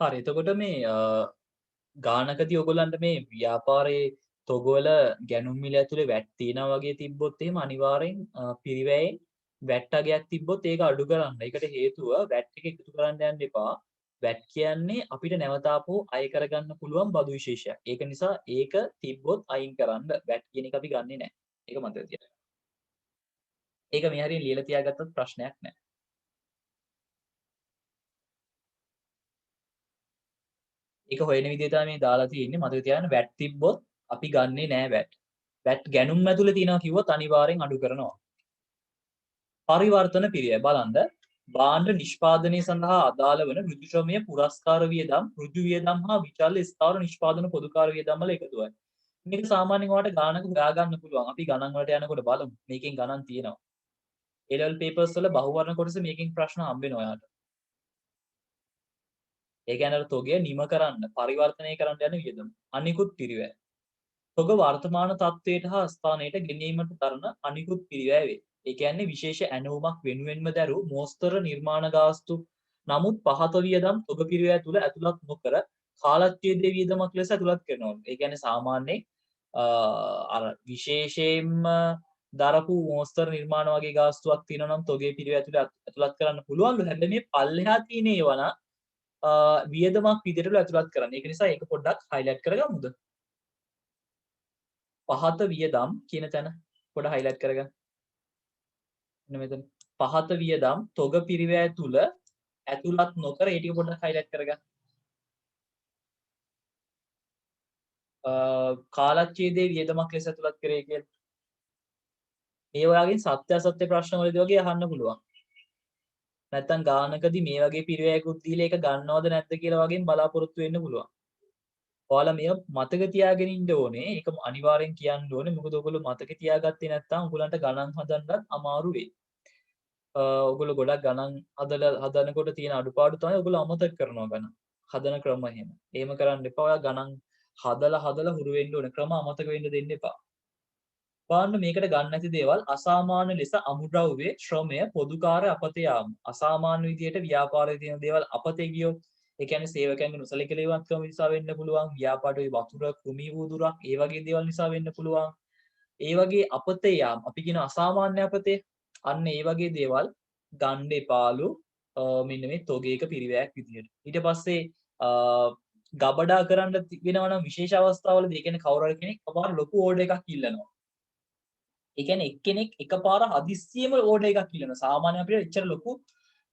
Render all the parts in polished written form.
හරි. එතකොට මේ ගානකදී ඔයගොල්ලන්ට මේ ව්‍යාපාරයේ තොගවල ගැනුම් මිල ඇතුලේ වැට් තියෙනවා වගේ තිබ්බොත් එහෙම අනිවාර්යෙන් පිරිවැයෙන් වැට් අගයක් තිබ්බොත් ඒක අඩු කරන්න. ඒකට හේතුව වැට් එක එකතු කරන්න යන්න එපා. වැට් කියන්නේ අපිට නැවත ආපහු අය කරගන්න පුළුවන් බදු විශේෂයක්. ඒක නිසා ඒක තිබ්බොත් අයින් කරන්න. වැට් කියන එක අපි ගන්නෙ නැහැ. ඒක මතක තියාගන්න. ඒක මේ හරිය ලියලා තියාගත්තත් ප්‍රශ්නයක් නැහැ. ඒක හොයන විදිය තමයි මේ දාලා තියෙන්නේ. මතක තියාගන්න වැට් තිබ්බොත් අපි ගන්නෙ නෑ වැට්. වැට් ගැනුම් ඇතුලේ තියෙනවා කිව්වොත් අනිවාර්යෙන් අඩු කරනවා. පරිවර්තන පිරිය බලන්න භාණ්ඩ නිෂ්පාදනය සඳහා අදාළ වන ඍජු ශ්‍රමය පුරස්කාර වියදම් ඍජු වියදම් හා විචල්්‍ය ස්ථාවර නිෂ්පාදන පොදුකාර වියදම් වල එකතුවයි. මේක සාමාන්‍යයෙන් ඔයාලට ගානක හොයා ගන්න පුළුවන්. අපි ගණන් වලට යනකොට බලමු. මේකෙන් ගණන් තියෙනවා. A level papers වල බහුවර්ණ කොටස මේකෙන් ප්‍රශ්න හම්බ වෙනවා ඔයාලට. ඒ කියන්නේ අර තොගය නිම කරන්න පරිවර්තනය කරන්න යන වියදම. අනිකුත් පිරිවැය. තොග වර්තමාන තත්ත්වයට හා ස්ථානයට ගෙනීමට දරන අනිකුත් පිරිවැය වේ. ඒ කියන්නේ විශේෂ ඇණවුමක් වෙනුවෙන්ම දැරූ මෝස්තර නිර්මාණ ගාස්තු නමුත් පහත වියදම් තොග පිරිවැය තුළ ඇතුළත් නොකර කාලච්ඡේදයේ වියදමක් ලෙස ඇතුළත් කරනවා. ඒ කියන්නේ සාමාන්‍යයෙන් අර විශේෂයෙන්ම දරපු මෝස්තර නිර්මාණ වගේ ගාස්තුවක් තියෙනවා නම් තොගේ පිරිවැය තුළ ඇතුළත් කරන්න පුළුවන්ලු. හැබැයි මේ පල්ලෙහා තියෙන ඒවා නම් වියදමක් විදිහට ඇතුළත් කරන්න. ඒක නිසා ඒක පොඩ්ඩක් highlight කරගමුද? පහත වියදම් කියන තැන පොඩ highlight කරගන්න. මෙන්න මෙතන. පහත වියදම් තොග පිරිවැය තුල ඇතුළත් නොකර ඒ ටික පොඩ්ඩක් highlight කරගන්න. කාලච්ඡේදයේ වියදමක් ලෙස ඇතුළත් කරේ කියලා. මේ වගේ සත්‍ය අසත්‍ය ප්‍රශ්න වලදී වගේ අහන්න පුළුවන්. නැත්තම් ගානකදී මේ වගේ පිරිවැයකුත් දීලා ඒක ගන්නවද නැද්ද කියලා වගේම බලාපොරොත්තු වෙන්න පුළුවන්. ඔයාලා මේව මතක තියාගෙන ඉන්න ඕනේ. ඒක අනිවාර්යෙන් කියන්න ඕනේ. මොකද ඔයගොල්ලෝ මතක තියාගත්තේ නැත්නම් ඔයගලන්ට ගණන් හදන්නත් අමාරු වෙයි. ඔයගොල්ලෝ ගොඩක් ගණන් හදනකොට තියෙන අඩුපාඩු තමයි ඔයගොල්ලෝ අමතක කරනවා ගණන්. හදන ක්‍රම එහෙම. එහෙම කරන්න එපා. ඔයා ගණන් හදලා හුරු වෙන්න ඕනේ. ක්‍රම අමතක වෙන්න දෙන්න එපා. බලන්න මේකට ගන්න නැති දේවල් අසාමාන්‍ය ලෙස අමුද්‍රව්‍ය, ශ්‍රමය, පොදුකාර අපතේ යාම. අසාමාන්‍ය විදියට ව්‍යාපාරයේ තියෙන දේවල් අපතේ ගියොත් ඒ කියන්නේ සේවකයන්ගේ නොසලකලිවත්කම නිසා වෙන්න පුළුවන්. ව්‍යාපාරයේ වතුර කුමි වූදුරක් ඒ වගේ දේවල් නිසා වෙන්න පුළුවන්. ඒ වගේ අපතේ යාම අපි කියන අසාමාන්‍ය අපතේ අන්න ඒ වගේ දේවල් ගන්න එපාලු මෙන්න මේ තොගයක පිරිවැයක් විදියට. ඊට පස්සේ ගබඩා කරන්න වෙනවා නම් විශේෂ අවස්ථාවලදී ඒ කියන්නේ කවුරු හරි කෙනෙක් අපහාර ලොකු ඕඩර් එකක් ඉල්ලනවා. ඒ කියන්නේ එක්කෙනෙක් එකපාර හදිස්සියෙම ඕඩර් එකක් ඉල්ලනවා. සාමාන්‍යයෙන් අපිට එච්චර ලොකු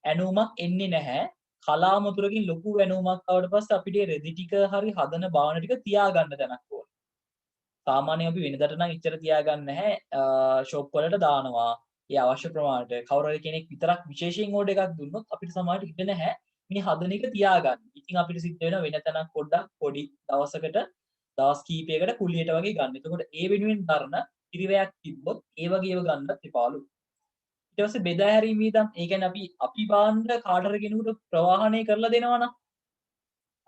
ඇණුමක් එන්නේ නැහැ. කලාතුරකින් ලොකු ඇණුමක් ආවට පස්සේ අපිට රෙදි ටික හරි හදන බාන ටික තියාගන්න තැනක් ඕන. සාමාන්‍යයෙන් අපි වෙනදට නම් එච්චර තියාගන්නේ නැහැ. ෂොප් වලට දානවා. ඒ අවශ්‍ය ප්‍රමාණයට කවුරු හරි කෙනෙක් විතරක් විශේෂයෙන් ඕඩර් එකක් දුන්නොත් අපිට සමහරට ඉඩ නැහැ මේ හදන එක තියාගන්න. ඉතින් අපිට සිද්ධ වෙනවා වෙන තැනක් පොඩ්ඩක් පොඩි දවසකට දවස් කීපයකට කුලියට වගේ ගන්න. එතකොට ඒ වෙනුවෙන් දරන පිරිවැයක් තිබ්බොත් ඒ වගේව ගන්නත් එපාලු. ඊට පස්සේ බෙදා හැරීම වියදම්. ඒ කියන්නේ අපි බාණ්ඩ කාට හරි කෙනෙකුට ප්‍රවාහනය කරලා දෙනවා නම්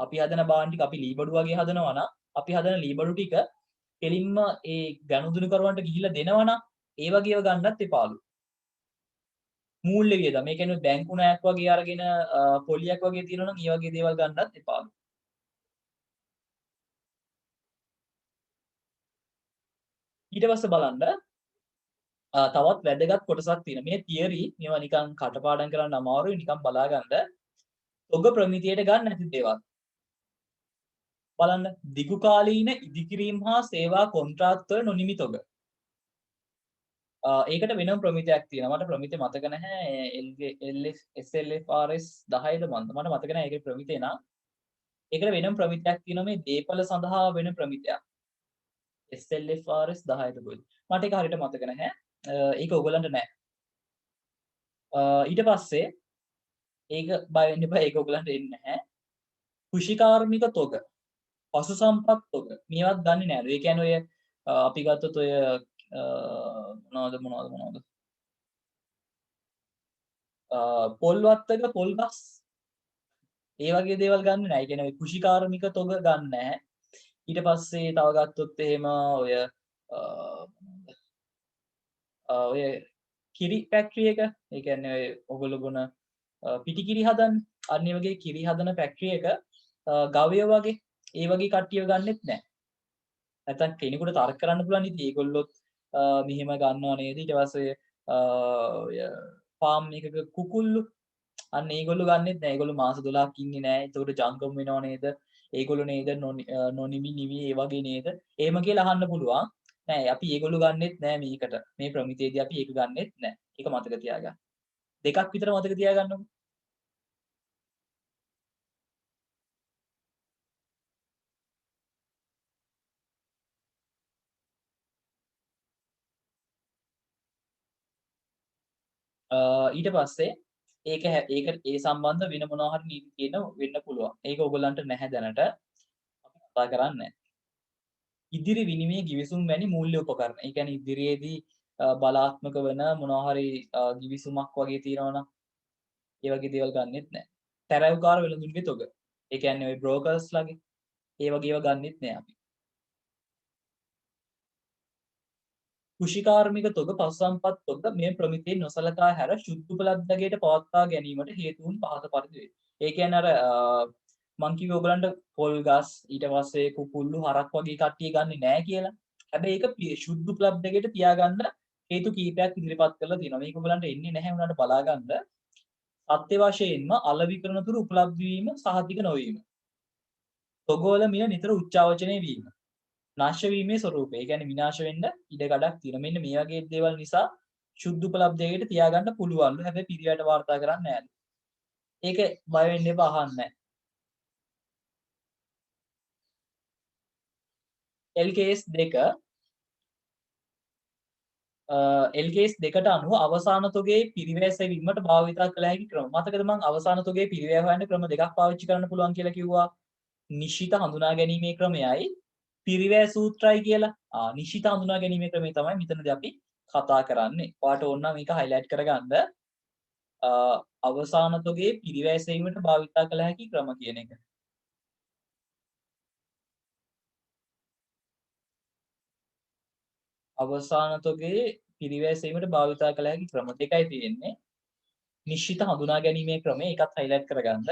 අපි හදන බාණ්ඩ ටික අපි ලීබඩු වගේ හදනවා නම් අපි හදන ලීබඩු ටික කෙලින්ම ඒ ගනුදෙනුකරුවන්ට ගිහිල්ලා දෙනවා නම් ඒ වගේව ගන්නත් එපාලු. මූල්‍ය වියදම්. ඒ කියන්නේ බැංකු ණයක් වගේ අරගෙන පොලියක් වගේ තියෙනවා නම් ඒ වගේ දේවල් ගන්නත් එපාලු. ඊට පස්සේ බලන්න තවත් වැදගත් කොටසක් තියෙනවා. මේ තියරි මේවා නිකන් කටපාඩම් කරන්න අමාරුයි නිකන් බලාගන්න. තොග ප්‍රමිතියට ගන්න නැති දේවල්. බලන්න දිගු කාලීන ඉදිකිරීම් හා සේවා කොන්ත්‍රාත්වල නොනිමි තොග. ඒකට වෙනම ප්‍රමිතියක් තියෙනවා. මට ප්‍රමිතිය මතක නැහැ. SLFRS 10ද මන්ද මට මතක නැහැ ඒකේ ප්‍රමිතිය නා. ඒකට වෙනම ප්‍රමිතියක් තියෙනවා මේ දීපල සඳහා වෙන ප්‍රමිතියක්. SLFRS 10ද කොයිද? මට ඒක හරියට මතක නැහැ. ඒක ඔයගලන්ට නැහැ. ඊට පස්සේ ඒක බය වෙන්න එපා ඒක ඔයගලන්ට එන්නේ නැහැ. කෘෂිකාර්මික තොග, පශු සම්පත් තොග මේවත් ගන්නේ නැහැ. ඒ කියන්නේ ඔය අපි ගත්තොත් ඔය මොනවද පොල් වත්තක පොල් ගස් ඒ වගේ දේවල් ගන්න නැහැ. ඒ කියන්නේ කෘෂිකාර්මික තොග ගන්න නැහැ. ඊට පස්සේ තව ගත්තොත් එහෙම ඔය කිරි ෆැක්ටරි එක ඒ කියන්නේ ඔය ඔයගොල්ලෝ බොන පිටි කිරි හදන්නේ අන්න ඒ වගේ කිරි හදන ෆැක්ටරි එක ගවය වගේ ඒ වගේ කට්ටියව ගන්නෙත් නැහැ. නැත්නම් කෙනෙකුට තර්ක කරන්න පුළුවන් ඉතින් ඒගොල්ලොත් මෙහෙම ගන්නව නේද ඊට පස්සේ ෆාම් එකක කුකුල්ලු අන්න ඒගොල්ලෝ ගන්නෙත් නැහැ. ඒගොල්ලෝ මාස 12ක් ඉන්නේ නැහැ. ඒකට ජංගම වෙනව නේද? ඒගොල්ලෝ නේද නොනිමි නිවි ඒ වගේ නේද? එහෙම කියලා අහන්න පුළුවන්. නෑ අපි ඒගොල්ලෝ ගන්නෙත් නෑ මේකට. මේ ප්‍රමිතියේදී අපි ඒක ගන්නෙත් නෑ. ඒක මතක තියාගන්න. දෙකක් විතර මතක තියාගන්නකො. ඊට පස්සේ ඒක ඒ සම්බන්ධ වෙන මොනවා හරි නීති තියෙන වෙන්න පුළුවන්. ඒක ඕගොල්ලන්ට නැහැ දැනට. අපි කතා කරන්නේ. ඉදිරි විනිමය ගිවිසුම් වැනි මූල්‍ය උපකරණ. ඒ කියන්නේ ඉදිරියේදී බලාත්මක වෙන මොනවා හරි ගිවිසුමක් වගේ තියෙනවා නම් ඒ වගේ දේවල් ගන්නෙත් නැහැ. තැරැව්කාර වෙළඳුන්ගේ තොග. ඒ කියන්නේ ওই බ්‍රෝකර්ස්ලාගේ ඒ වගේ ඒවා ගන්නෙත් නැහැ අපි. කෘෂිකාර්මික තොග පසුසම්පත් තොග මේ ප්‍රමිතියෙන් නොසලකා හැර ශුද්ධ උපලබ්ධකයට පවත්වා ගැනීමට හේතු වුන් පහත පරිදි වේ. ඒ කියන්නේ අර මං කිව්වේ ඔයගලන්ට පොල් ගස් ඊට පස්සේ කුකුල්ලු හරක් වගේ කට්ටිය ගන්නෙ නැහැ කියලා. හැබැයි ඒක ශුද්ධ උපලබ්ධකයට තියාගන්න හේතු කීපයක් ඉදිරිපත් කරලා තියෙනවා. මේක ඔයගලන්ට එන්නේ නැහැ උනාට බලාගන්න. සත්‍ය වශයෙන්ම අලෙවි තුරු උපලබ්ධ වීම සහතික නොවීම. තොගවල මිල නිතර උච්චාවචනය වීම. නාශ වීමේ ස්වરૂපය. ඒ කියන්නේ විනාශ වෙන්න ඉඩ කඩක් තියෙනවා. මෙන්න මේ වගේ දේවල් නිසා ශුද්ධ උපලබ්ධයකට තියාගන්න පුළුවන්ලු. හැබැයි පිරිවට වාර්තා කරන්නේ නැහැ. ඒක බය වෙන්න එපා අහන්නේ. LKS 2 LKS 2ට අනුව අවසාන තොගේ පිරිවැසවීමට භාවිතා කළ හැකි ක්‍රම. මතකද මම අවසාන තොගේ පිරිවැය හොයන්න ක්‍රම දෙකක් පාවිච්චි කරන්න පුළුවන් කියලා කිව්වා. නිශ්චිත හඳුනා ගැනීමේ ක්‍රමයයි පිරිවැය සූත්‍රයි කියලා. නිශ්චිත හඳුනා ගැනීමේ ක්‍රමය තමයි මෙතනදී අපි කතා කරන්නේ. ඔයාලට ඕන නම් මේක highlight කරගන්න. අවසාන තොගේ පිරිවැසීමට භාවිතා කළ හැකි ක්‍රම කියන එක. අවසාන තොගේ පිරිවැසීමට භාවිතා කළ හැකි ක්‍රම දෙකයි තියෙන්නේ. නිශ්චිත හඳුනා ගැනීමේ ක්‍රමය එකත් highlight කරගන්න.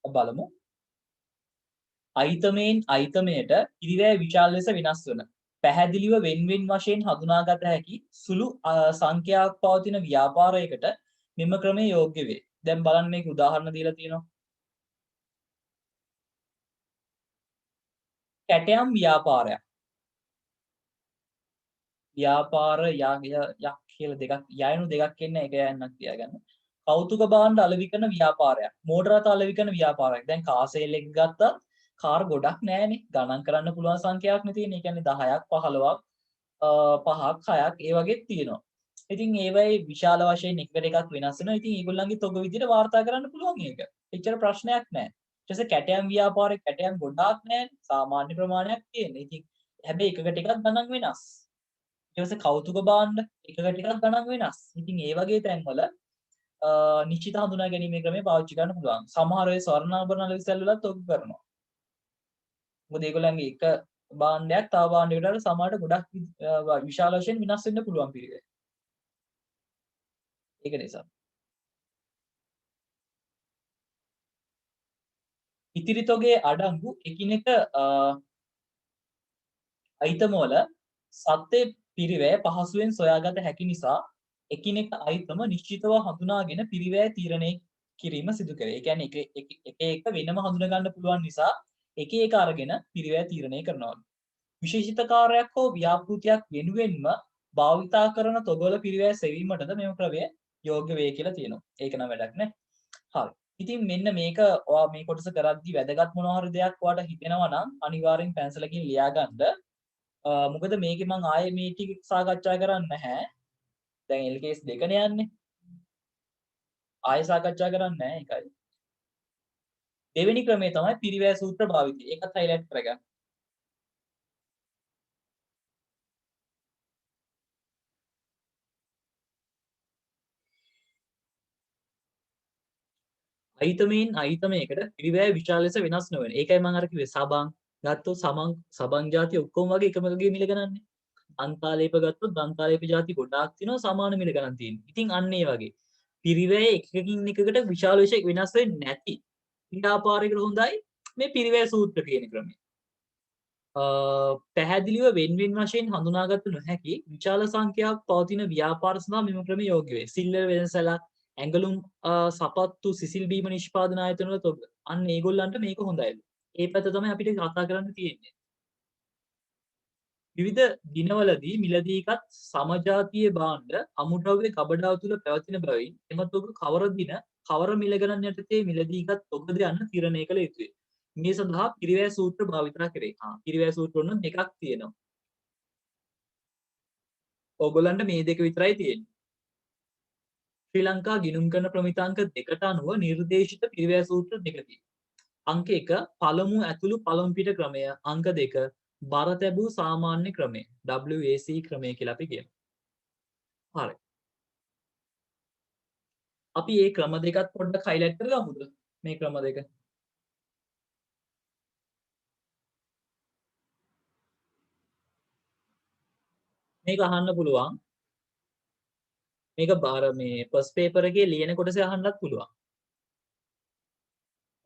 බලමු. අයිතමෙන් අයිතමයට පිරිවැය විශාල ලෙස වෙනස් වන පැහැදිලිව වෙන්වෙන් වශයෙන් හඳුනාගත හැකි සුළු සංඛ්‍යාවක් පවතින ව්‍යාපාරයකට මෙම ක්‍රමය යෝග්‍ය වේ. දැන් බලන්න මේක උදාහරණ දීලා තියෙනවා. කැටයම් ව්‍යාපාරයක්. ව්‍යාපාර යක් කියලා දෙකක් යයනු දෙකක් එන්නේ ඒක යන්නක් තියාගන්න. කෞතුක භාණ්ඩ අලෙවි කරන ව්‍යාපාරයක්. මෝටර රථ අලෙවි කරන ව්‍යාපාරයක්. දැන් කාර් සේල් එක ගත්තා කාර් ගොඩක් නෑනේ. ගණන් කරන්න පුළුවන් සංඛ්‍යාවක් නේ තියෙන්නේ. ඒ කියන්නේ 10ක් 15ක් 5ක් 6ක් ඒ වගේ තියෙනවා. ඉතින් ඒවයි විශාල වශයෙන් එකට එකක් වෙනස් වෙනවා. ඉතින් ඒගොල්ලන්ගේ තොග විදිහට වාර්තා කරන්න පුළුවන් ඒක. එච්චර ප්‍රශ්නයක් නෑ. ඊට පස්සේ කැටයම් ව්‍යාපාරේ කැටයම් ගොඩාක් නෑනේ. සාමාන්‍ය ප්‍රමාණයක් තියෙන්නේ. ඉතින් හැබැයි එකකට එකක් ගණන් වෙනස්. ඊට පස්සේ කෞතුක භාණ්ඩ එකකට එකක් ගණන් වෙනස්. ඉතින් ඒ වගේ තැන්වල නිශ්චිත හඳුනා ගැනීමේ ක්‍රමය පාවිච්චි කරන්න පුළුවන්. සමහර වෙලාවට ස්වර්ණාභරණ විසල් වලත් ඔක් කරනවා. මොකද ඒගොල්ලන්ගේ එක භාණ්ඩයක් තව භාණ්ඩයකට වඩා සමහරට ගොඩක් විශාල වශයෙන් වෙනස් වෙන්න පුළුවන් පිළිවෙල. ඒක නිසා. ඉතිරි තොගේ අඩංගු එකිනෙක අයිතම වල සත්‍ය පිරිවැය පහසුවෙන් සොයාගත හැකි නිසා එකිනෙක අයිතම නිශ්චිතව හඳුනාගෙන පිරිවැය තීරණය කිරීම සිදු කරේ. ඒ කියන්නේ එක වෙනම හඳුනා ගන්න පුළුවන් නිසා එක එක අරගෙන පිරිවැය තීරණය කරනවා. විශේෂිත කාර්යයක් හෝ ව්‍යාපෘතියක් වෙනුවෙන්ම භාවිතා කරන තොගවල පිරිවැය සෙවීමටද මෙම ක්‍රමය යෝග්‍ය වේ කියලා තියෙනවා. ඒක නම් වැඩක් නෑ. හරි. ඉතින් මෙන්න මේක ඔයා මේ කොටස කරද්දී වැදගත් මොනවා හරි දෙයක් ඔයාලට හිතෙනවා නම් අනිවාර්යෙන් පැන්සලකින් ලියා ගන්න. මොකද මේකේ මම ආයේ මේ ටික සාකච්ඡා කරන්නේ නැහැ. දැන් LKS 2 යන්නේ. ආයෙ සාකච්ඡා කරන්නේ නැහැ ඒකයි. දෙවෙනි ක්‍රමය තමයි පිරිවැය සූත්‍ර භාවිතය. ඒකත් highlight කරගන්න. අයිතමෙන් අයිතමයකට පිරිවැය විශාල ලෙස වෙනස් නොවන. ඒකයි මම අර කිව්වේ සබන් ගත්තොත් සබන් ಜಾති ඔක්කොම වගේ එකම එකගේ මිල ගණන්නේ. අන්තාලේප ගත්තොත් දන්තාලේප ಜಾති ගොඩාක් තියෙනවා සමාන මිල ගණන් තියෙන. ඉතින් අන්න ඒ වගේ පිරිවැය එකකින් එකකට විශාල වෙනස් වෙන්නේ නැති ව්‍යාපාරිකට හොඳයි මේ පිරිවැය සූත්‍ර කියන ක්‍රමය. පැහැදිලිව වෙන්වෙන් වශයෙන් හඳුනාගත නොහැකි විශාල සංඛ්‍යාවක් පවතින ව්‍යාපාර සඳහා මෙම ක්‍රමය යෝග්‍ය වේ. සිල්ලර වෙළඳසැලක්, ඇඟලුම් සපත්තු, සිසිල් බීම නිෂ්පාදන ආයතන වල තොග. අන්න ඒගොල්ලන්ට මේක හොඳයිලු. ඒ පැත්ත තමයි අපිට කතා කරන්න තියෙන්නේ. විවිධ දිනවලදී මිලදීගත් සමජාතීය භාණ්ඩ අමුද්‍රව්‍ය කබඩාව තුළ පැවතින බැවින් එම තොග කවර දින කවර මිල ගණන් යටතේ මිලදීගත් තොගද යන්න තීරණය කළ යුතුය. මේ සඳහා පිරිවැය සූත්‍ර භාවිතා කරේ. පිරිවැය සූත්‍ර ඔන්න දෙකක් තියෙනවා. ඕගොල්ලන්ට මේ දෙක විතරයි තියෙන්නේ. ශ්‍රී ලංකා ගිණුම් කරන ප්‍රමිතාංක 2ට අනුව නිර්දේශිත පිරිවැය සූත්‍ර දෙක තියෙනවා. අංක 1 පළමු ඇතුළු පළමු පිට ක්‍රමය, අංක 2 බර තැබූ සාමාන්‍ය ක්‍රමය WAC ක්‍රමය කියලා අපි කියනවා. හරි. අපි මේ ක්‍රම දෙකත් පොඩ්ඩක් highlight කරගමුද? මේ ක්‍රම දෙක. මේක අහන්න පුළුවන්. මේක බාර මේ ෆස්ට් පේපර් එකේ ලියන කොටසේ අහන්නත් පුළුවන්.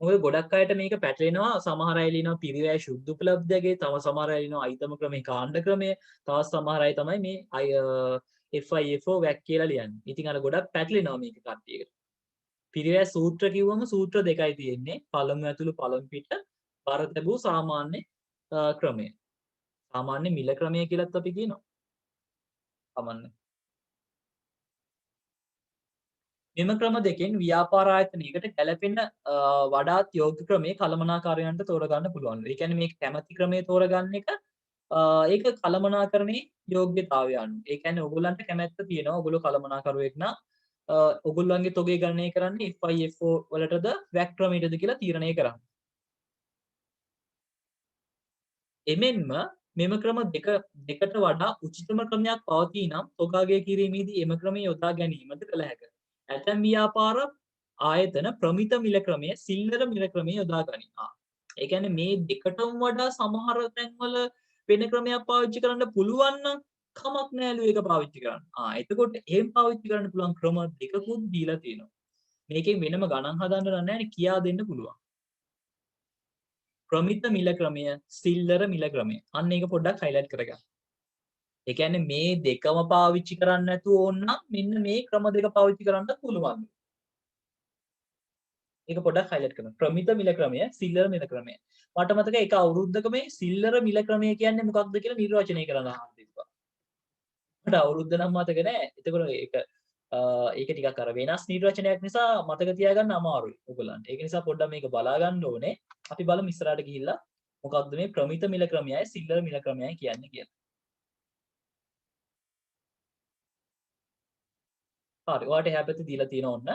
මොකද ගොඩක් අයට මේක පැටලෙනවා. සමහර අය ලියනවා පිරිවැය ශුද්ධ උපලබ්ධයගේ, තව සමහර අය ලියනවා අයිතම ක්‍රමේ කාණ්ඩ ක්‍රමය, තවත් සමහර අය තමයි මේ FIFO වැක් කියලා ලියන්නේ. ඉතින් අර ගොඩක් පැටලෙනවා මේක කට්ටියකට. පිරිවැය සූත්‍ර කිව්වම සූත්‍ර දෙකයි තියෙන්නේ. පළමු ඇතුළු පළමු පිට බර තැබූ සාමාන්‍ය ක්‍රමය. සාමාන්‍ය මිල ක්‍රමය කියලාත් අපි කියනවා. සාමාන්‍ය මෙම ක්‍රම දෙකෙන් ව්‍යාපාර ආයතනයකට ගැලපෙන වඩාත් යෝග්‍ය ක්‍රමයේ කළමනාකාරයන්ට තෝරගන්න පුළුවන්. ඒ කියන්නේ මේ කැමැති ක්‍රමයේ තෝරගන්න එක ඒක කළමනාකරණයේ යෝග්‍යතාවය අනුව. ඒ කියන්නේ ඔයගොල්ලන්ට කැමැත්ත තියෙනවා. ඔයගොල්ලෝ කළමනාකරුවෙක් නම් ඔයගොල්ලන්ගේ තොගේ ගණනය කරන්නේ FIFO වලටද වැක් ක්‍රමයටද කියලා තීරණය කරන්න. එමෙන්ම මෙම ක්‍රම දෙකට වඩා උචිතම ක්‍රමයක් පවතී නම් තොගාගේ කිරීමේදී එම ක්‍රමය යොදා ගැනීමද කළ හැකිය. ඇතැම් ව්‍යාපාර ආයතන ප්‍රමිත මිල ක්‍රමය, සිල්ලර මිල ක්‍රමය යොදා ගනියි. ඒ කියන්නේ මේ දෙකටම වඩා සමහර තැන්වල වෙන ක්‍රමයක් පාවිච්චි කරන්න පුළුවන් නම් කමක් නෑලු ඒක පාවිච්චි කරන්න. එතකොට එහෙම පාවිච්චි කරන්න පුළුවන් ක්‍රම දෙකකුත් දීලා තියෙනවා. මේකෙන් වෙනම ගණන් හදන්න නැහැ කියා දෙන්න පුළුවන්. ප්‍රමිත මිල ක්‍රමය, සිල්ලර මිල ක්‍රමය. අන්න ඒක පොඩ්ඩක් highlight කරගන්න. ඒ කියන්නේ මේ දෙකම පාවිච්චි කරන්න නැතුව ඕනනම් මෙන්න මේ ක්‍රම දෙක පාවිච්චි කරන්න පුළුවන්. ඒක පොඩ්ඩක් highlight කරන්න. ප්‍රමිත මිල ක්‍රමය, සිල්ලර මිල ක්‍රමය. මට මතකයි එක අවුරුද්දක මේ සිල්ලර මිල ක්‍රමය කියන්නේ මොකක්ද කියලා නිර්වචනය කරන්න අහන්න තිබ්බා. මට අවුරුද්ද නම් මතක නෑ. එතකොට ඒක ටිකක් අර වෙනස් නිර්වචනයක් නිසා මතක තියාගන්න අමාරුයි ඔයගොල්ලන්ට. ඒක නිසා පොඩ්ඩක් මේක බලා ගන්න ඕනේ. අපි බලමු ඉස්සරහට ගිහිල්ලා මොකක්ද මේ ප්‍රමිත මිල ක්‍රමයයි සිල්ලර මිල ක්‍රමයයි කියන්නේ කියලා. හරි. ඔයාලට එහා පැත්තේ දීලා තියෙන ඔන්න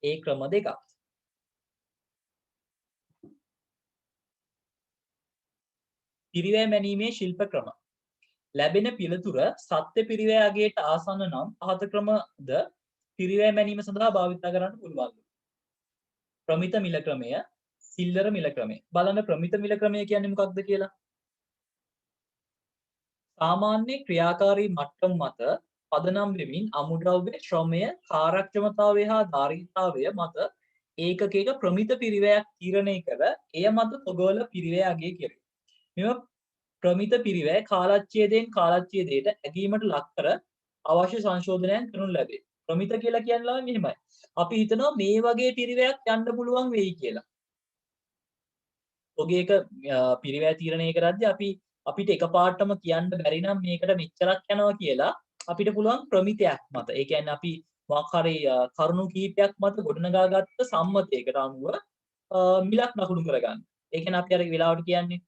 ඒ ක්‍රම දෙකක්. පිරිවැය මැනීමේ ශිල්ප ක්‍රම. ලැබෙන පිළිතුර සත්‍ය පිරිවැය අගයට ආසන්න නම් පහත ක්‍රමද පිරිවැය මැනීම සඳහා භාවිත කරන්න පුළුවන්. ප්‍රමිත මිල ක්‍රමය, සිල්ලර මිල ක්‍රමය. බලන්න ප්‍රමිත මිල ක්‍රමය කියන්නේ මොකක්ද කියලා. සාමාන්‍ය ක්‍රියාකාරී මට්ටම් මත පදනම් වෙමින් අමුද්‍රව්‍ය, ශ්‍රමය, කාර්යක්ෂමතාවය හා ධාරිතාවය මත ඒකකයක ප්‍රමිත පිරිවැයක් තීරණය කර එය මත තොගවල පිරිවැය අගය කෙරේ. මෙම ප්‍රමිත පිරිවැය කාලච්ඡේදයෙන් කාලච්ඡේදයට ඇගීමට ලක් කර අවශ්‍ය සංශෝධනයන් කරනු ලැබේ. ප්‍රමිත කියලා කියනවා මෙහෙමයි. අපි හිතනවා මේ වගේ පිරිවැයක් යන්න පුළුවන් වෙයි කියලා. ඔගේ එක පිරිවැය තීරණය කරද්දී අපිට එකපාරටම කියන්න බැරි නම් මේකට මෙච්චරක් යනවා කියලා අපිට පුළුවන් ප්‍රමිතයක් මත. ඒ කියන්නේ අපි මොකක් හරි කරුණු කීපයක් මත ගොඩනගාගත්ත සම්මතයකට අනුව මිලක් නකුළු කරගන්න. ඒ කියන්නේ අපි අර වෙලාවට කියන්නේ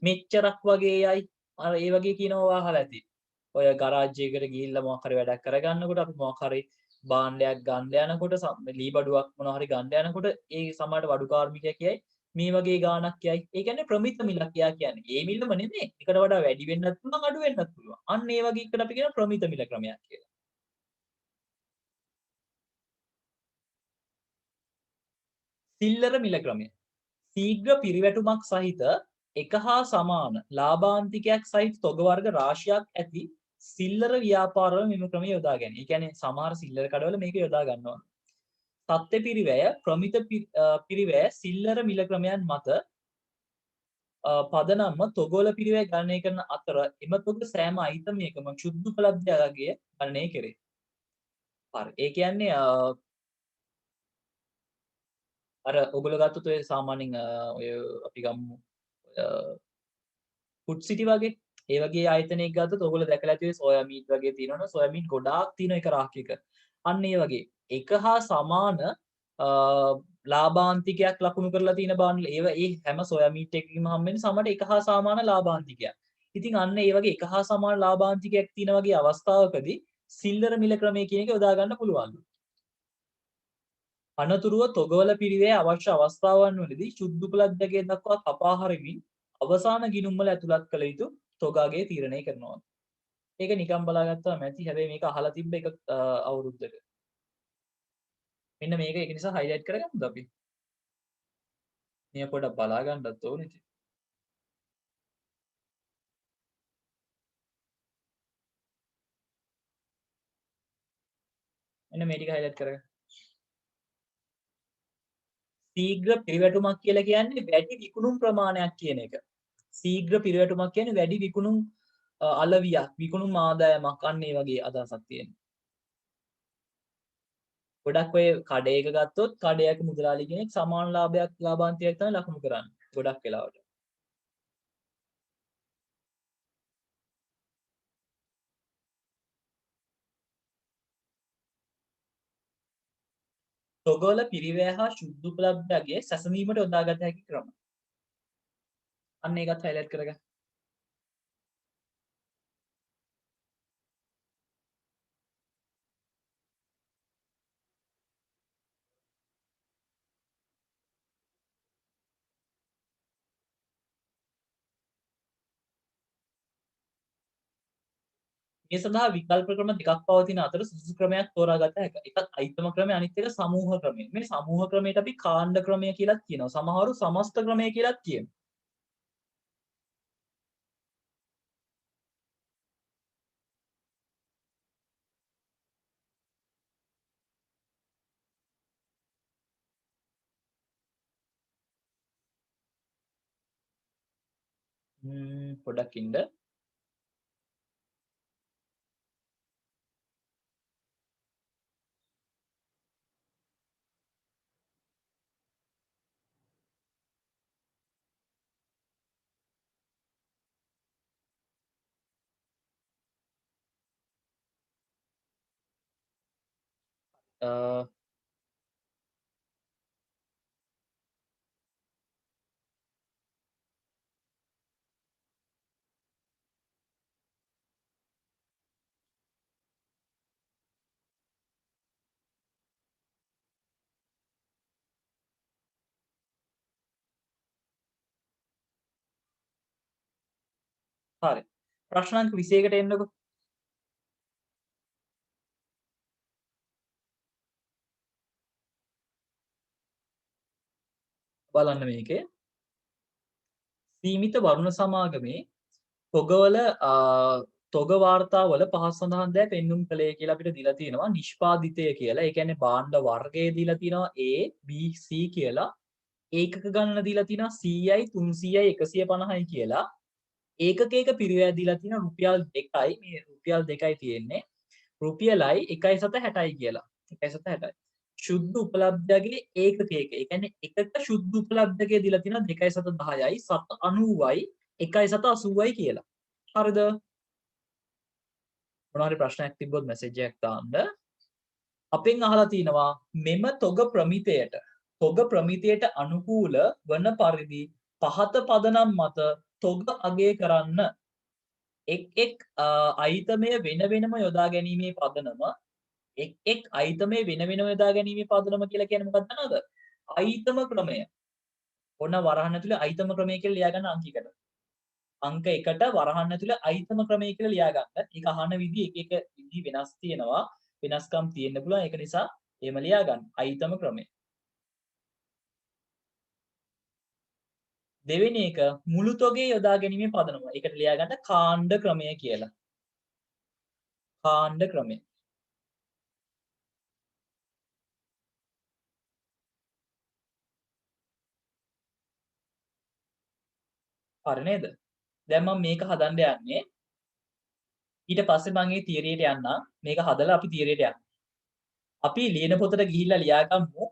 මෙච්චරක් වගේ යයි අර ඒ වගේ කියනවා අහලා ඇති. ඔය ගරාජ් එකකට ගිහිල්ලා මොකක් හරි වැඩක් කරගන්නකොට අපි මොකක් හරි භාණ්ඩයක් ගන්න යනකොට ලී බඩුවක් මොනවා හරි ගන්න යනකොට ඒ සමහරට වඩු කාර්මිකයා කියයි මේ වගේ ගාණක් කියයි. ඒ කියන්නේ ප්‍රමිත මිලක් කියන්නේ. ඒ මිලම නෙමෙයි. එකට වඩා වැඩි වෙන්නත් පුළුවන් අඩු වෙන්නත් පුළුවන්. අන්න ඒ වගේ එකට අපි කියන ප්‍රමිත මිල ක්‍රමයක් කියලා. සිල්ලර මිල ක්‍රමය. ශීඝ්‍ර පිරිවැටුමක් සහිත එක හා සමාන ලාභාන්තිකයක් සහිත තොග වර්ග රාශියක් ඇති සිල්ලර ව්‍යාපාරවල මෙම ක්‍රමය යොදා ගැනීම. ඒ කියන්නේ සමහර සිල්ලර කඩවල මේක යොදා ගන්නවා. සත්‍ය පිරිවැය ප්‍රමිත පිරිවැය සිල්ලර මිල ක්‍රමයන් මත පදනම්ම තොගවල පිරිවැය ගණනය කරන අතර එම තොග සෑම අයිතමයකම ශුද්ධ උපලබ්ධයගේ ගණනය කෙරේ. හරි. ඒ කියන්නේ අර ඔයගොල්ලෝ ගත්තොත් ඔය සාමාන්‍යයෙන් ඔය අපි ගමු ෆුඩ් සිටි වගේ ඒ වගේ ආයතනයක් ගත්තොත් ඔයගොල්ලෝ දැකලා ඇති ඔය සෝයා මීට් වගේ තියෙනවනේ සෝයා මීට් ගොඩාක් තියෙන එක රාක්කයක. අන්න ඒ වගේ එක හා සමාන ලාභාන්තිකයක් ලකුණු කරලා තියෙන බාණ්ඩ ඒව ඒ හැම සෝයා මීට් එකකින්ම හම්බෙන්නේ සමහරට එක හා සමාන ලාභාන්තිකයක්. ඉතින් අන්න ඒ වගේ එක හා සමාන ලාභාන්තිකයක් තියෙන වගේ අවස්ථාවකදී සිල්ලර මිල ක්‍රමය කියන එක යොදා ගන්න පුළුවන්. අනතුරුව තොගවල පිරිවේ අවශ්‍ය අවස්ථාවන් වලදී ශුද්ධ උපලබ්ධකයේ දක්වා කපා හරිමින් අවසාන ගිණුම්වල ඇතුළත් කළ යුතු තොගාගේ තීරණය කරනවා. ඒක නිකන් බලාගත්තාම ඇති. හැබැයි මේක අහලා තිබ්බ එක අවුරුද්දක. මෙන්න මේක ඒක නිසා හයිලයිට් කරගමුද අපි? මේ පොඩක් බලා ගන්නත් ඕනේ ඉතින්. මෙන්න මේ ටික හයිලයිට් කරගන්න. ශීඝ්‍ර පිරිවැටුමක් කියලා කියන්නේ වැඩි විකුණුම් ප්‍රමාණයක් කියන එක. ශීඝ්‍ර පිරිවැටුමක් කියන්නේ වැඩි විකුණුම් අලවියක් විකුණුම් ආදායමක් අන්න ඒ වගේ අදහසක් තියෙනවා. ගොඩක් ඔය කඩේක ගත්තොත් කඩයක මුදලාලි කෙනෙක් සමාන ලාභයක් ලාභාන්තයක් තමයි ලකුණු කරන්නේ. ගොඩක් වෙලාවට. තොගවල පිරිවැය හා ශුද්ධ උපලබ්ධයගේ සැසඳීමට යොදාගත හැකි ක්‍රම. අන්න ඒකත් හයිලයිට් කරගන්න. මේ සඳහා විකල්ප ක්‍රම දෙකක් පවතින අතර සුදුසු ක්‍රමයක් තෝරාගත හැකියි. එකක් අයිතම ක්‍රමය අනිත් එක සමූහ ක්‍රමය. මේ සමූහ ක්‍රමයට අපි කාණ්ඩ ක්‍රමය කියලාත් කියනවා. සමහරු සමස්ත ක්‍රමය කියලාත් කියනවා. පොඩක් ඉන්න. හරි. ප්‍රශ්න අංක 21කට එන්නකෝ. බලන්න මේකේ. සීමිත වර්ණ සමාගමේ තොගවල තොග වාර්තාවල පහත් සඳහන් දෑ පෙන්눔 කළේ කියලා අපිට දීලා තියෙනවා නිෂ්පාදිතය කියලා. ඒ කියන්නේ භාණ්ඩ වර්ගය දීලා තියෙනවා A B C කියලා. ඒකක ගණන දීලා තියෙනවා 100යි 300යි 150යි කියලා. ඒකකයක පිරිවැය දීලා තියෙනවා රුපියල් 2යි. මේ රුපියල් 2යි තියෙන්නේ. රුපියලයි 1.60යි කියලා. 1.60යි. ශුද්ධ උපලබ්ධයගේ ඒකකයක. ඒ කියන්නේ එකක ශුද්ධ උපලබ්ධකයේ දීලා තියෙනවා 2.10යි 790යි 1.80යි කියලා. හරිද? මොනවා හරි ප්‍රශ්නයක් තිබ්බොත් මැසේජ් එකක් දාන්න. අපෙන් අහලා තිනවා මෙම තොග ප්‍රමිතියට අනුකූල වන පරිදි පහත පදනම් මත තොග අගය කරන්න. එක් අයිතමය වෙන වෙනම යොදා ගැනීමේ පදනම එක් අයිතමේ වෙන වෙනම යොදා ගැනීමේ පදනම කියලා කියන්නේ මොකක්ද දන්නවද? අයිතම ක්‍රමය. ඔන්න වරහන් ඇතුලේ අයිතම ක්‍රමය කියලා ලියා ගන්න අංකයකට. අංක 1ට වරහන් ඇතුලේ අයිතම ක්‍රමය කියලා ලියා ගන්න. ඒක අහන විදි එක විදි වෙනස් තියෙනවා. වෙනස්කම් තියෙන්න පුළුවන්. ඒක නිසා එහෙම ලියා ගන්න. අයිතම ක්‍රමය. දෙවෙනි එක මුළු තොගේ යොදා ගැනීමේ පදනම. ඒකට ලියා ගන්න කාණ්ඩ ක්‍රමය කියලා. කාණ්ඩ ක්‍රමය. හරි නේද? දැන් මම මේක හදන්න යන්නේ. ඊට පස්සේ මම මේ තියරියට යන්නම්. මේක හදලා අපි තියරියට යන්න. අපි ලියන පොතට ගිහිල්ලා ලියාගමු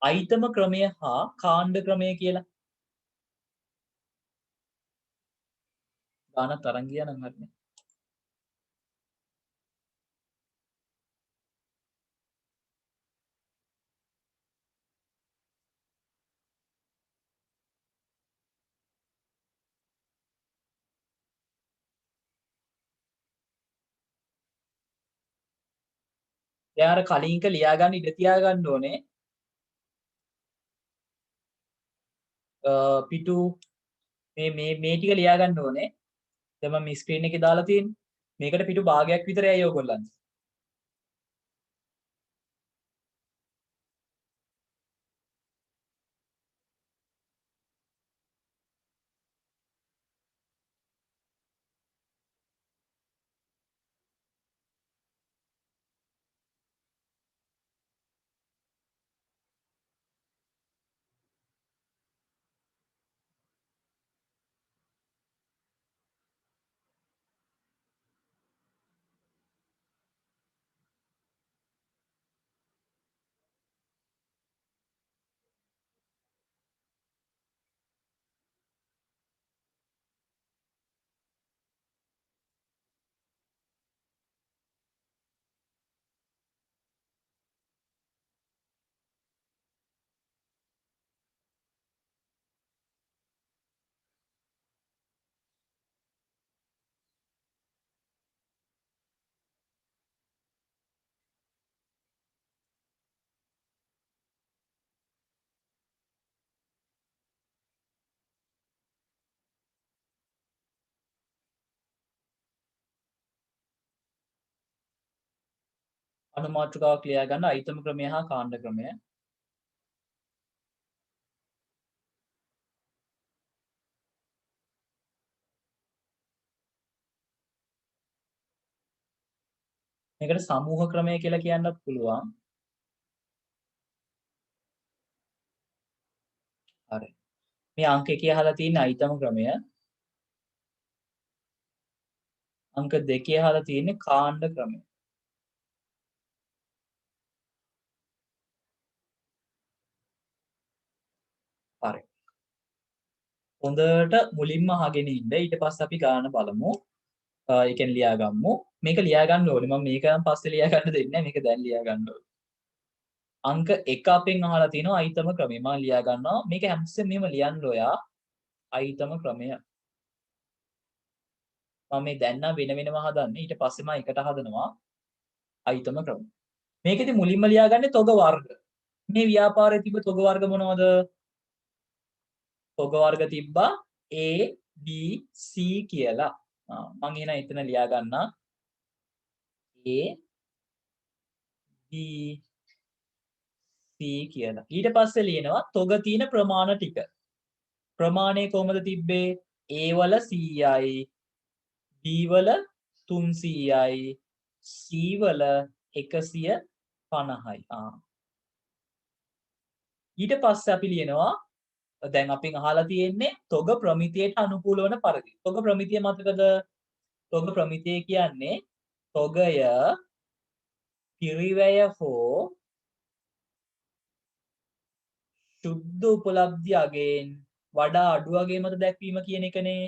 අයිතම ක්‍රමය හා කාණ්ඩ ක්‍රමය කියලා. ගානක් තරංග ගියා නම් හරිනේ. දැන් අර කලින් එක ලියාගන්න ඉඩ තියාගන්න ඕනේ. පිටු මේ ටික ලියාගන්න ඕනේ. දැන් මම මේ ස්ක්‍රීන් එකේ දාලා තියෙන්නේ. මේකට පිටු භාගයක් විතරයි ඔයගොල්ලන්ට. අනුමාත්‍රිකාවක් ලියාගන්න අයිතම ක්‍රමය හා කාණ්ඩ ක්‍රමය. මේකට සමූහ ක්‍රමය කියලා කියන්නත් පුළුවන්. හරි. මේ අංක 1 අහලා තියෙන අයිතම ක්‍රමය. අංක 2 අහලා තියෙන්නේ කාණ්ඩ ක්‍රමය. හරි. හොඳට මුලින්ම අහගෙන ඉන්න. ඊට පස්සේ අපි ගාන බලමු. ඒ කියන්නේ ලියාගමු. මේක ලියා ගන්න ඕනේ. මම මේක නම් පස්සේ ලියා ගන්න දෙන්නේ නැහැ. මේක දැන් ලියා ගන්න ඕනේ. අංක 1 අපෙන් අහලා තිනවා අයිතම ක්‍රමය. මම ලියා ගන්නවා. මේක හැමතිස්සෙම මෙහෙම ලියන්න ඔයා. අයිතම ක්‍රමය. මම මේ දැන් නම් වෙන වෙනම හදන්නේ. ඊට පස්සේ මම එකට හදනවා. අයිතම ක්‍රමය. මේකෙදි මුලින්ම ලියාගන්නේ තොග වර්ග. මේ ව්‍යාපාරයේ තිබ්බ තොග වර්ග මොනවද? තොග වර්ග තිබ්බා A B C කියලා. මම එහෙනම් එතන ලියා ගන්නා A B C කියලා. ඊට පස්සේ ලියනවා තොග තියෙන ප්‍රමාණ ටික. ප්‍රමාණය කොහමද තිබ්බේ? A වල 100යි B වල 300යි C වල 150යි. ඊට පස්සේ අපි ලියනවා දැන් අපින් අහලා තියෙන්නේ තොග ප්‍රමිතියට අනුකූල වන පරිදි. තොග ප්‍රමිතිය මතකද? තොග ප්‍රමිතිය කියන්නේ තොගය පිරිවැය හෝ සුද්ධ උපලබ්ධි අගෙන් වඩා අඩු අගේ මත දැක්වීම කියන එකනේ.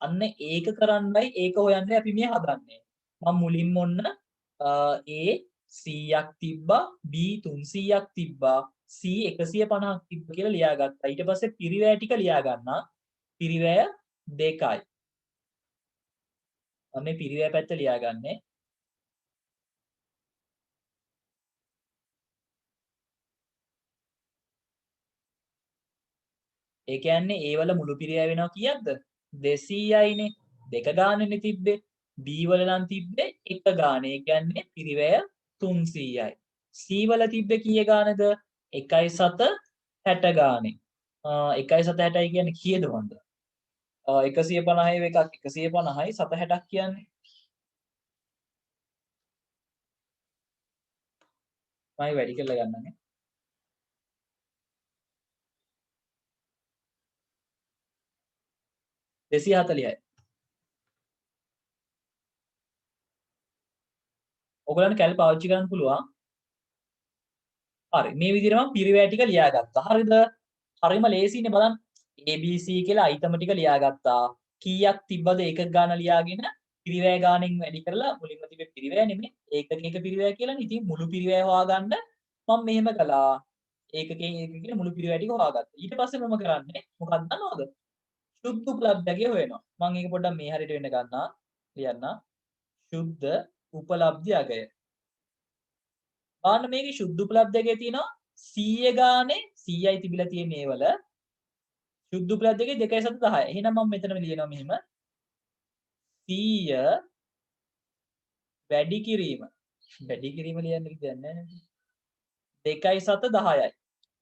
අන්න ඒක කරන්නයි ඒක හොයන්නේ අපි මේ හදන්නේ. මම මුලින්ම ඔන්න A 100ක් තිබ්බා B 300ක් තිබ්බා C 150ක් තිබ්බ කියලා ලියාගත්තා. ඊට පස්සේ පිරිවැය ටික ලියා ගන්නා. පිරිවැය 2යි. මම මේ පිරිවැය පැත්ත ලියාගන්නේ. ඒ කියන්නේ A වල මුළු පිරිවැය වෙනවා කීයක්ද? 200යිනේ. දෙක ගානෙනේ තිබ්බේ. B වල නම් තිබ්බේ එක ගානේ. ඒ කියන්නේ පිරිවැය 300යි. C වල තිබ්බේ කීය ගානද? 1.7 ගානේ 1.7 කියන්නේ කීයද වන්ද 150 එකක් 150යි 760ක් කියන්නේ මම වැඩි කරලා ගන්නනේ 240යි ඔයගලන්ට කැල් පාවිච්චි කරන්න පුළුවන් හරි මේ විදිහට මම පිරිවැය ටික ලියාගත්තා හරිද හරිම ලේසියිනේ බලන්න ABC කියලා අයිටම ටික ලියාගත්තා කීයක් තිබ්බද එකක ගාන ලියාගෙන පිරිවැය ගානෙන් වැඩි කරලා මුලින්ම තිබෙ පිරිවැය නෙමෙයි ඒකක පිරිවැය කියලානේ ඉතින් මුළු පිරිවැය හොයාගන්න මම මෙහෙම කළා ඒකකෙන් ඒකකෙන් මුළු පිරිවැය ටික හොයාගත්තා ඊට පස්සේ මම කරන්නේ මොකක්ද දන්නවද සුද්ධ උපලබ්ධය හොයනවා මම ඒක පොඩ්ඩක් මේ හරියට වෙන්න ගන්නවා ලියන්න සුද්ධ උපලබ්ධි අගය බලන්න මේකේ සුද්ධ උපලබ්ධකයේ තියෙනවා 100 ගානේ 100යි තිබිලා තියෙන ඒවල සුද්ධ උපලබ්ධකයේ 2.10 එහෙනම් මම මෙතනම ලියනවා මෙහෙම 100 වැඩි කිරීම ලියන්න දෙයක් නැහැ නේද 2.10යි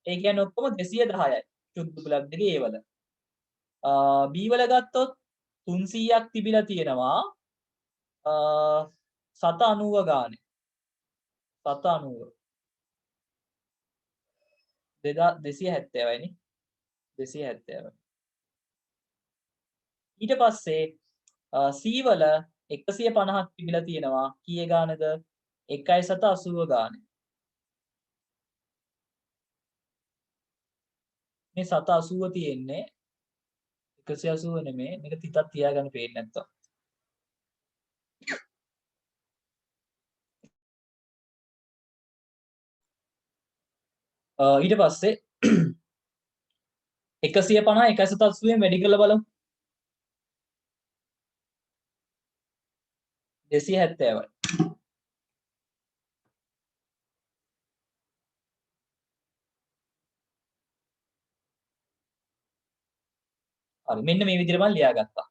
ඒ කියන්නේ ඔක්කොම 210යි සුද්ධ උපලබ්ධකයේ ඒවල B වල ගත්තොත් 300ක් තිබිලා තියෙනවා 790 ගානේ 790 270යි නේ 270 ඊට පස්සේ C වල 150ක් තිබිලා තියෙනවා කීයේ ගානද 1.780 ගානේ මේ 780 තියෙන්නේ 180 නෙමෙයි මේක තිතක් තියාගන්න පේන්නේ නැත්තම් ඊට පස්සේ 150 180ෙන් වැඩි කරලා බලමු 270යි හරි මෙන්න මේ විදිහට මම ලියාගත්තා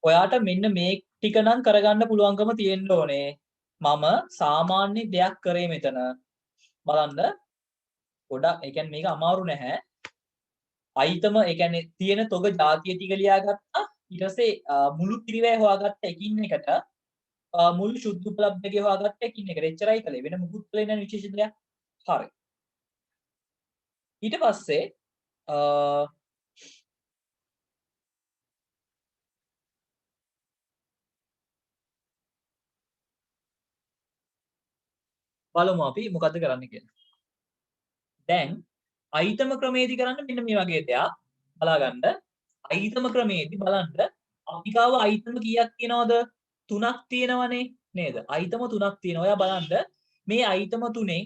ඔයාට මෙන්න මේ ටික නම් කරගන්න පුළුවන්කම තියෙන්න ඕනේ මම සාමාන්‍ය දෙයක් කරේ මෙතන බලන්න ගොඩක් ඒ කියන්නේ මේක අමාරු නැහැ අයිතම ඒ කියන්නේ තියෙන තොග જાතිය ටික ලියාගත්තා ඊට පස්සේ මුළු පිරිවැය හොයාගත්ත එකින් එකට මුළු සුද්ධ උපලබ්ධකේ හොයාගත්ත එකින් එකට එච්චරයි කළේ වෙන මුකුත් කළේ නැහැ විශේෂ දෙයක් හරි ඊට පස්සේ බලමු අපි මොකද්ද කරන්න කියලා දැන් අයිතම ක්‍රමේදී කරන්න මෙන්න මේ වගේ දෙයක් බලාගන්න අයිතම ක්‍රමේදී බලන්න අපි ගාව අයිතම කීයක් තියෙනවද 3ක් තියෙනවනේ නේද අයිතම 3ක් තියෙනවා ඔයා බලන්න මේ අයිතම තුනේ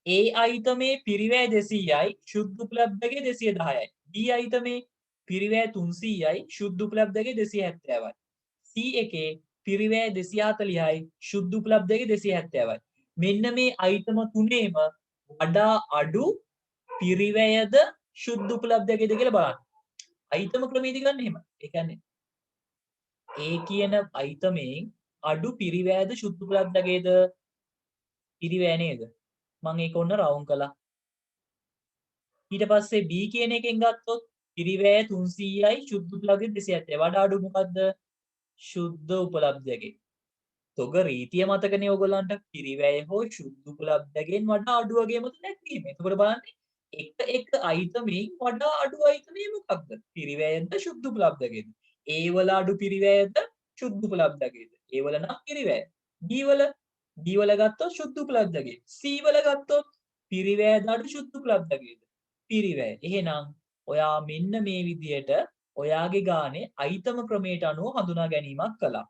A අයිතමේ පිරිවැය 200යි සුද්ධ උපලබ්ධකේ 210යි B අයිතමේ පිරිවැය 300යි සුද්ධ උපලබ්ධකේ 270යි C එකේ පිරිවැය 240යි සුද්ධ උපලබ්ධකේ 270යි මෙන්න මේ අයිතම තුනේම වඩා අඩු පිරිවැයද සුද්ධ උපලබ්ධකේද කියලා බලන්න අයිතම ක්‍රමයේදී ගන්න එහෙම ඒ කියන්නේ A කියන අයිතමෙන් අඩු පිරිවැයද සුද්ධ උපලබ්ධකේද පිරිවැය නේද මම ඒක ඔන්න රවුම් කළා ඊට පස්සේ B කියන එකෙන් ගත්තොත් පිරිවැය 300යි සුද්ධ උපලබ්ධකේ 270 වඩා අඩු මොකද්ද සුද්ධ උපලබ්ධකේ තොග රීතිය මතකනේ ඔයගොල්ලන්ට පිරිවැය හෝ සුද්ධ උපලබ්ධකෙන් වඩා අඩු වගේ මත නැත්නම් එතකොට බලන්න එක අයිතමෙන් වඩා අඩු අයිතමේ මොකක්ද පිරිවැයද සුද්ධ උපලබ්ධකේද A වල අඩු පිරිවැයද සුද්ධ උපලබ්ධකේද A වල නම් පිරිවැය B වල ගත්තොත් සුද්ධ උපලබ්ධකේ C වල ගත්තොත් පිරිවැයද අඩු සුද්ධ උපලබ්ධකේද පිරිවැය එහෙනම් ඔයා මෙන්න මේ විදියට ඔයාගේ ගානේ අයිතම ක්‍රමයට අනුව හඳුනා ගැනීමක් කළා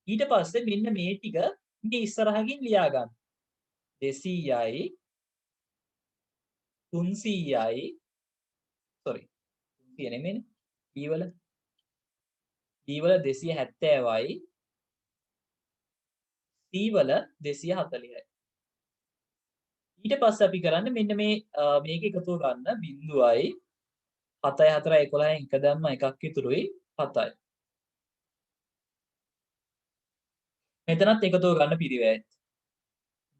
ඊට පස්සේ මෙන්න මේ ටික මේ ඉස්සරහකින් ලියා ගන්න 200යි 300යි sorry 300 නෙමෙයිනේ B වල 270යි C වල 240යි ඊට පස්සේ අපි කරන්නේ මෙන්න මේ මේක එකතුව ගන්න 0යි 7යි 4යි 11න් එක දැම්ම එකක් ඉතුරුයි 7යි මෙතනත් එකතුව ගන්න පිරිවැයත්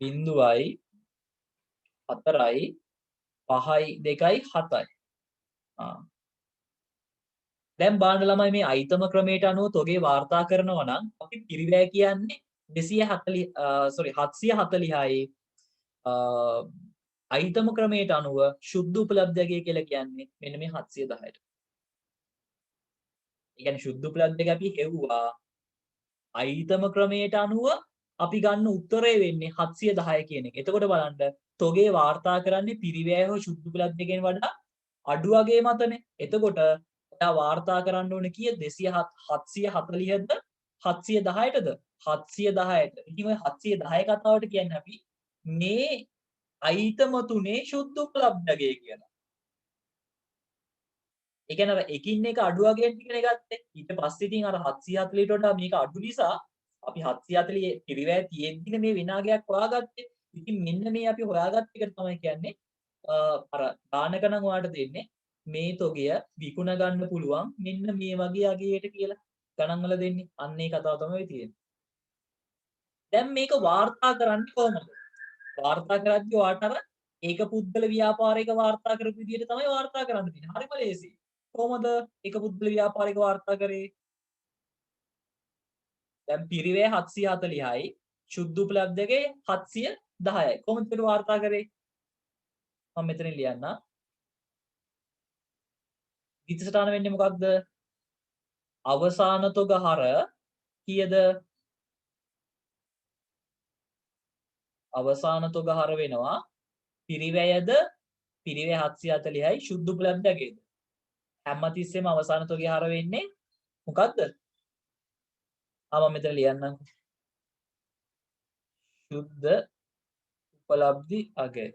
0යි 4යි 5යි 2යි 7යි. දැන් බලන්න ළමයි මේ අයිතම ක්‍රමයට අනුව තොගේ වාර්තා කරනවා නම් අපි පිරිවැය කියන්නේ 740යි අයිතම ක්‍රමයට අනුව ශුද්ධ උපලබ්ධයගේ කියලා කියන්නේ මෙන්න මේ 710ට. ඒ කියන්නේ ශුද්ධ උපලබ්ධක අපි හෙව්වා අයිතම ක්‍රමයට අනුව අපි ගන්න උත්තරය වෙන්නේ 710 කියන එක. එතකොට බලන්න තොගේ වාර්තා කරන්නේ පිරිවැය හෝ ශුද්ධ උපලබ්ධකෙන් වඩා අඩු වගේ මතනේ. එතකොට ඔයා වාර්තා කරන්න ඕනේ කීයද 740ද 710ටද 710ට. ඉතින් ඔය 710 කතාවට කියන්නේ අපි මේ අයිතම තුනේ ශුද්ධ උපලබ්ධකය කියලා. ඒ කියන්නේ අර එකින් එක අඩු වගේන් ටිකනේ ගත්තේ. ඊට පස්සේ ඉතින් අර 740ට වඩා මේක අඩු නිසා අපි 740 පිරිවැය තියෙද්දිනේ මේ විනාගයක් හොයාගත්තේ. ඉතින් මෙන්න මේ අපි හොයාගත්ත එක තමයි කියන්නේ අර ගානක නම් ඔයාලට දෙන්නේ මේ තොගය විකුණ ගන්න පුළුවන් මෙන්න මේ වගේ අගයකට කියලා ගණන් වල දෙන්නේ. අන්න ඒ කතාව තමයි තියෙන්නේ. දැන් මේක වාර්තා කරන්නේ කොහොමද? වාර්තා කරද්දී ඔයාලට අර ඒක පුද්ගල ව්‍යාපාරික වාර්තා කරපු විදිහට තමයි වාර්තා කරන්න තියෙන්නේ. හරිම ලේසියි. කොහොමද ඒක පුද්ගල ව්‍යාපාරික වාර්තා කරේ? දැන් පිරිවැය 740යි ශුද්ධ උපලබ්ධකේ 710යි. කොහොමද ඒක වාර්තා කරේ? මම මෙතනින් ලියන්නම්. විත්සටාන වෙන්නේ මොකක්ද? අවසාන තොග හර කීයද? අවසාන තොග හර වෙනවා පිරිවැයද පිරිවැය 740යි ශුද්ධ උපලබ්ධකේද? හැමතිස්සෙම අවසාන තොගේ හර වෙන්නේ මොකක්ද? මම මෙතන ලියන්නම්. ශුද්ධ උපලබ්ධි අගය.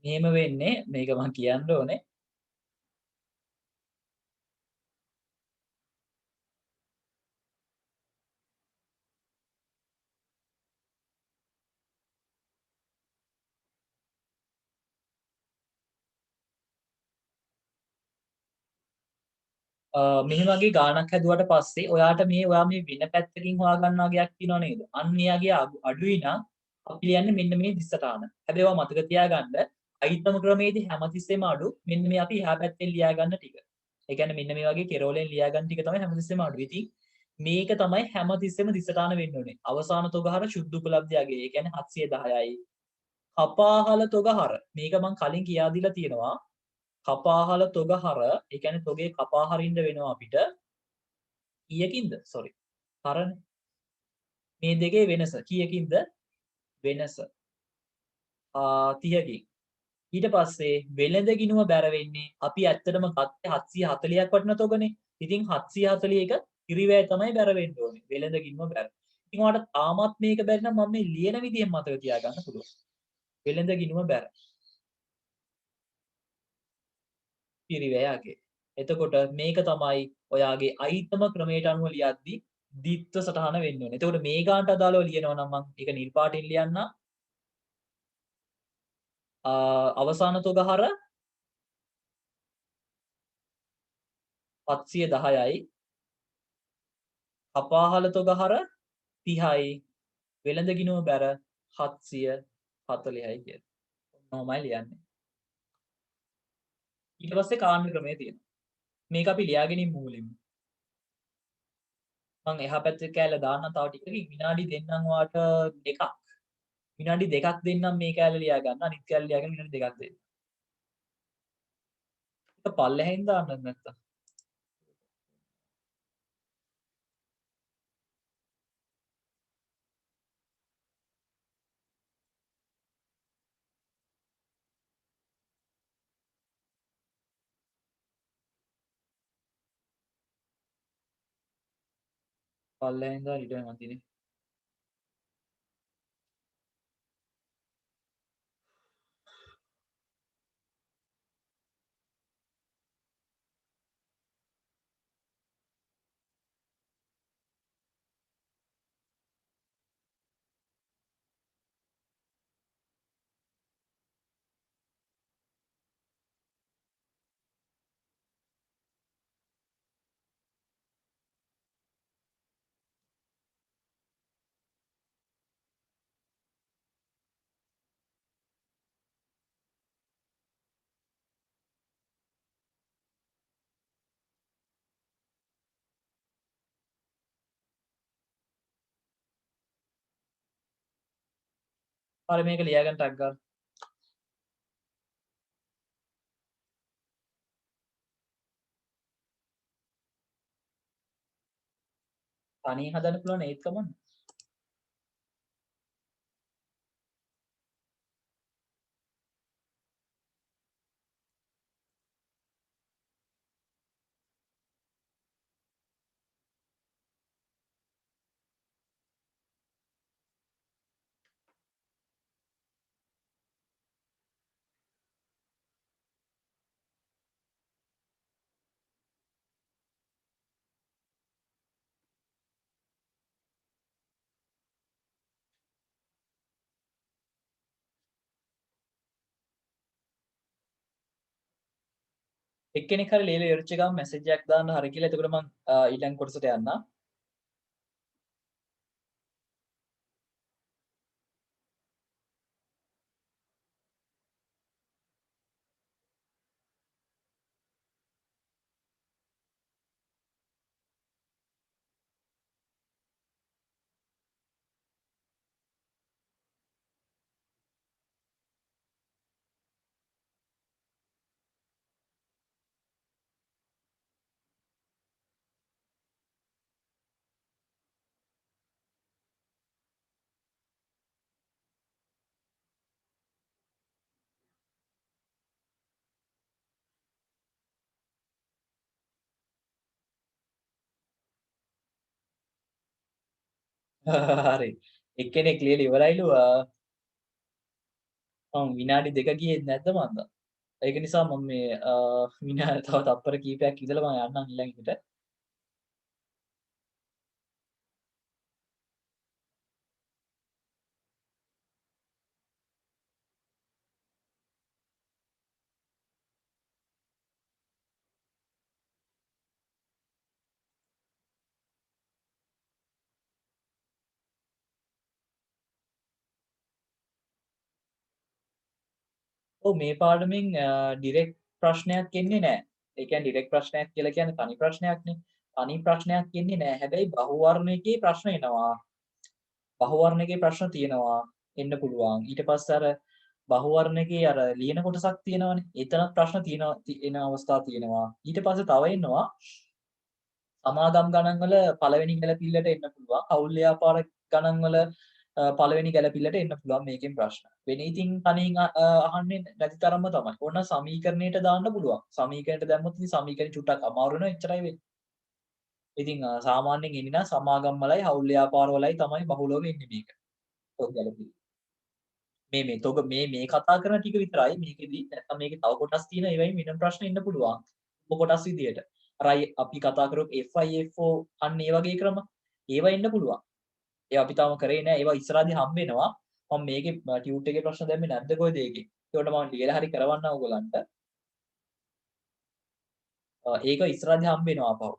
මෙහෙම වෙන්නේ මේක මම කියන්න ඕනේ. මෙහෙම වගේ ගාණක් හැදුවට පස්සේ ඔයාට මේ ඔයා මේ වෙන පැත්තකින් හොයාගන්න වගේක් තියෙනව නේද? අන්න එයාගේ අඩුයි නම් අපි ලියන්නේ මෙන්න මේ දිස්සටාන. හැබැයි ඔයා මතක තියාගන්න අයිතම ක්‍රමයේදී හැමතිස්සෙම අඩු මෙන්න මේ අපි එහා පැත්තෙන් ලියා ගන්න ටික. ඒ කියන්නේ මෙන්න මේ වගේ කෙරෝලෙන් ලියා ගන්න ටික තමයි හැමතිස්සෙම අඩු. ඉතින් මේක තමයි හැමතිස්සෙම දිස්සටාන වෙන්න ඕනේ. අවසාන තොග හර ශුද්ධ උපලබ්ධයගේ. ඒ කියන්නේ 710යි. කපාහල තොග හර. මේක මම කලින් කියා දීලා තියෙනවා. කපාහල තොග හර ඒ කියන්නේ තොගේ කපා හරින්න වෙනවා අපිට කීයකින්ද සෝරි හරනේ මේ දෙකේ වෙනස කීයකින්ද වෙනස 30කින් ඊට පස්සේ වෙළඳ ගිණුම බැර වෙන්නේ අපි ඇත්තටම ගත්තේ 740ක් වටින තොගනේ ඉතින් 741 ඉරිවැය තමයි බැර වෙන්න ඕනේ වෙළඳ ගිණුම බැර ඉතින් ඔයාලට තාමත් මේක බැරි නම් මම මේ ලියන විදිහෙන් මතක තියාගන්න පුළුවන් වෙළඳ ගිණුම බැර පිරිවැයගේ. එතකොට මේක තමයි ඔයාගේ අයිතම ක්‍රමයට අනුව ලියද්දි දිත්ත සටහන වෙන්න ඕනේ. එතකොට මේ ගානට අදාළව ලියනවා නම් මම ඒක නිල් පාටින් ලියන්න. අවසාන තොග හර 710යි. කපාහල තොග හර 30යි. වෙළඳ ගිණුම බැර 740යි කියලා. ඔන්නෝමයි ලියන්නේ. ඊට පස්සේ කාණ්ඩ ක්‍රමය තියෙනවා. මේක අපි ලියාගෙන ඉමු මුලින්ම. මම එහා පැත්තේ කෑල්ල දාන්නම් තව ටිකකින් විනාඩි දෙන්නම් ඔයාට දෙකක්. විනාඩි දෙකක් දෙන්නම් මේ කෑල්ල ලියා ගන්න. අනිත් කෑල්ල ලියාගෙන විනාඩි දෙකක් දෙන්න. ඒක පල්ලෙහෙන් දාන්නත් නැත්තම්. පල්ලෙහෙන් දාලා ඊට මතිනේ. හරි මේක ලියාගන්න ටැග් ගන්න. තනියෙන් හදන්න පුළුවන් ඒත් කමන්නේ. එක්කෙනෙක් හරි ලියලා ඉවරච්ච ගමන් මැසේජ් එකක් දාන්න හරි කියලා. එතකොට මම ඊළඟ කොටසට යන්නම්. හරි. එක්කෙනෙක් ලියලා ඉවරයිලු මම විනාඩි 2 ගියේ නැද්ද මන්දා. ඒක නිසා මම මේ තව තත්පර කීපයක් ඉඳලා මම යන්නම් ඊළඟට. ඔව් මේ පාඩමෙන් ඩිරෙක්ට් ප්‍රශ්නයක් එන්නේ නැහැ. ඒ කියන්නේ ඩිරෙක්ට් ප්‍රශ්නයක් කියලා කියන්නේ තනි ප්‍රශ්නයක්නේ. තනි ප්‍රශ්නයක් එන්නේ නැහැ. හැබැයි බහුවර්ණයකේ ප්‍රශ්න එනවා. බහුවර්ණයකේ ප්‍රශ්න තියෙනවා එන්න පුළුවන්. ඊට පස්සේ අර බහුවර්ණයකේ අර ලියන කොටසක් තියෙනවනේ. එතනත් ප්‍රශ්න තියෙනවා එන අවස්ථා තියෙනවා. ඊට පස්සේ තව එනවා සමාගම් ගණන් වල පළවෙනි ගැලපිල්ලට එන්න පුළුවන්. අවුල් ව්‍යාපාර ගණන් වල පළවෙනි ගැලපිල්ලට එන්න පුළුවන් මේකෙන් ප්‍රශ්න. වෙන ඉතින් තනියෙන් අහන්නේ නැති තරම්ම තමයි. ඕන සමීකරණයට දාන්න පුළුවන්. සමීකරණයට දැම්මොත් ඉතින් සමීකරණ චුට්ටක් අමාරු වෙනවා එච්චරයි වෙන්නේ. ඉතින් සාමාන්‍යයෙන් එන්නේ නම් සමාගම් වලයි අවුල් ව්‍යාපාර වලයි තමයි බහුලව එන්නේ මේක. ඔව් ගැලපිලි. මේ කතා කරන ටික විතරයි මේකෙදි නැත්නම් මේකේ තව කොටස් තියෙනවා ඒවයින් වෙනම ප්‍රශ්න එන්න පුළුවන්. ඔබ කොටස් විදියට. අර අපි කතා කරපු FIFO අන්න ඒ වගේ ක්‍රම ඒවා එන්න පුළුවන්. ඒවා අපි තාම කරේ නෑ. ඒවා ඉස්සරහදී හම්බ වෙනවා. මම මේකේ ටියුට් එකේ ප්‍රශ්න දැම්මේ නැද්ද කොයිද ඒකේ. ඒකට මම ලියලා හරි කරවන්නම් ඔයගලන්ට. ඒක ඉස්සරහදී හම්බ වෙනවා ආපහු.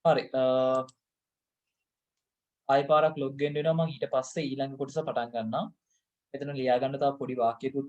හරි. ආයෙ පාරක් ලොග් වෙන්න වෙනවා. මම ඊට පස්සේ ඊළඟ කොටස පටන් ගන්නම්. මෙතන ලියා ගන්න තව පොඩි වාක්‍යයකුත්